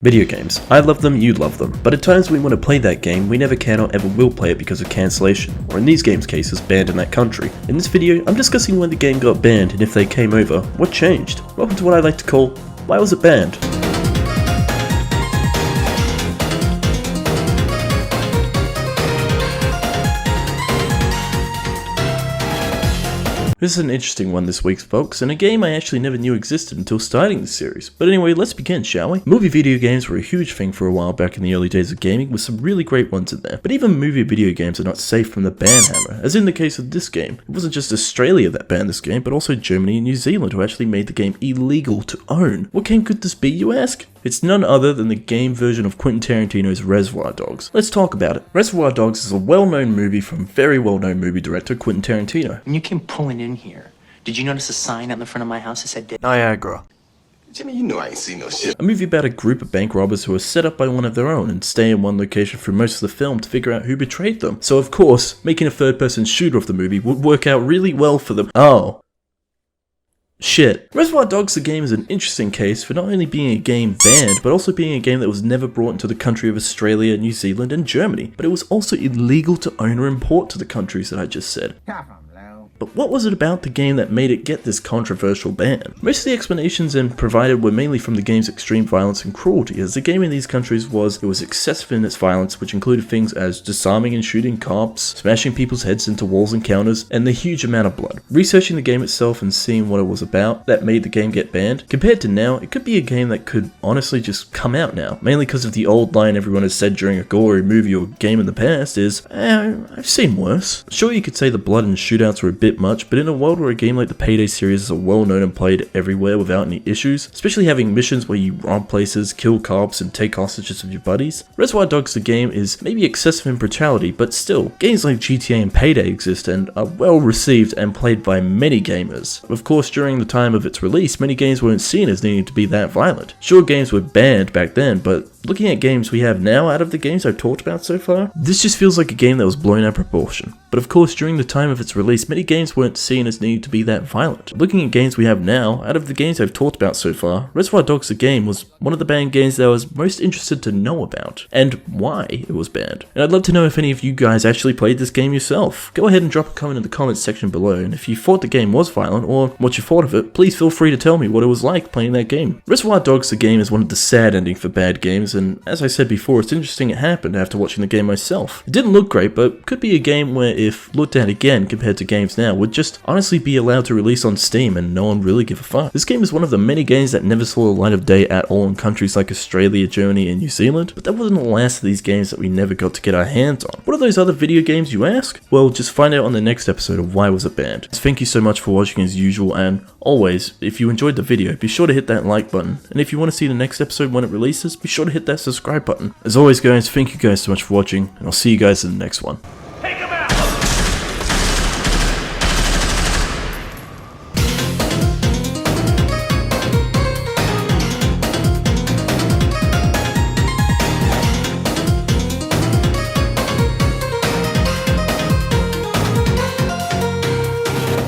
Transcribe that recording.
Video games. I love them, you love them, but at times we want to play that game, we never can or ever will play it because of cancellation, or in these games' cases, banned in that country. In this video, I'm discussing when the game got banned and if they came over, what changed. Welcome to what I like to call, why was it banned? This is an interesting one this week, folks, and a game I actually never knew existed until starting this series. But anyway, let's begin, shall we? Movie video games were a huge thing for a while back in the early days of gaming, with some really great ones in there. But even movie video games are not safe from the ban hammer, as in the case of this game. It wasn't just Australia that banned this game, but also Germany and New Zealand, who actually made the game illegal to own. What game could this be, you ask? It's none other than the game version of Quentin Tarantino's Reservoir Dogs. Let's talk about it. Reservoir Dogs is a well-known movie from very well-known movie director Quentin Tarantino. When you came pulling in here, did you notice a sign out in the front of my house that said Niagara? Jimmy, you know I ain't seen no shit. A movie about a group of bank robbers who are set up by one of their own and stay in one location through most of the film to figure out who betrayed them. So of course, making a third-person shooter of the movie would work out really well for them. Oh. Shit. Reservoir Dogs the game is an interesting case for not only being a game banned, but also being a game that was never brought into the country of Australia, New Zealand, and Germany. But it was also illegal to own or import to the countries that I just said. But what was it about the game that made it get this controversial ban? Most of the explanations provided were mainly from the game's extreme violence and cruelty, as the game in these countries was excessive in its violence, which included things as disarming and shooting cops, smashing people's heads into walls and counters, and the huge amount of blood. Researching the game itself and seeing what it was about that made the game get banned, compared to now, it could be a game that could honestly just come out now, mainly because of the old line everyone has said during a gory movie or game in the past is, I've seen worse. Sure, you could say the blood and shootouts were a bit much, but in a world where a game like the Payday series is well known and played everywhere without any issues, especially having missions where you rob places, kill cops, and take hostages of your buddies, Reservoir Dogs the game is maybe excessive in brutality, but still, games like GTA and Payday exist and are well received and played by many gamers. Of course, during the time of its release, many games weren't seen as needing to be that violent. Sure, games were banned back then, but looking at games we have now out of the games I've talked about so far, this just feels like a game that was blown out of proportion. But of course, during the time of its release, many games weren't seen as needing to be that violent. Looking at games we have now, out of the games I've talked about so far, Reservoir Dogs the game was one of the banned games that I was most interested to know about, and why it was banned. And I'd love to know if any of you guys actually played this game yourself. Go ahead and drop a comment in the comments section below, and if you thought the game was violent, or what you thought of it, please feel free to tell me what it was like playing that game. Reservoir Dogs the game is one of the sad endings for bad games, and as I said before, it's interesting it happened after watching the game myself. It didn't look great, but could be a game where if looked at again compared to games now, would just honestly be allowed to release on Steam and no one really give a fuck. This game is one of the many games that never saw the light of day at all in countries like Australia, Germany, and New Zealand, but that wasn't the last of these games that we never got to get our hands on. What are those other video games, you ask? Well, just find out on the next episode of Why Was It Banned. Thank you so much for watching as usual, and always, if you enjoyed the video, be sure to hit that like button, and if you want to see the next episode when it releases, be sure to hit that subscribe button. As always guys, thank you guys so much for watching, and I'll see you guys in the next one.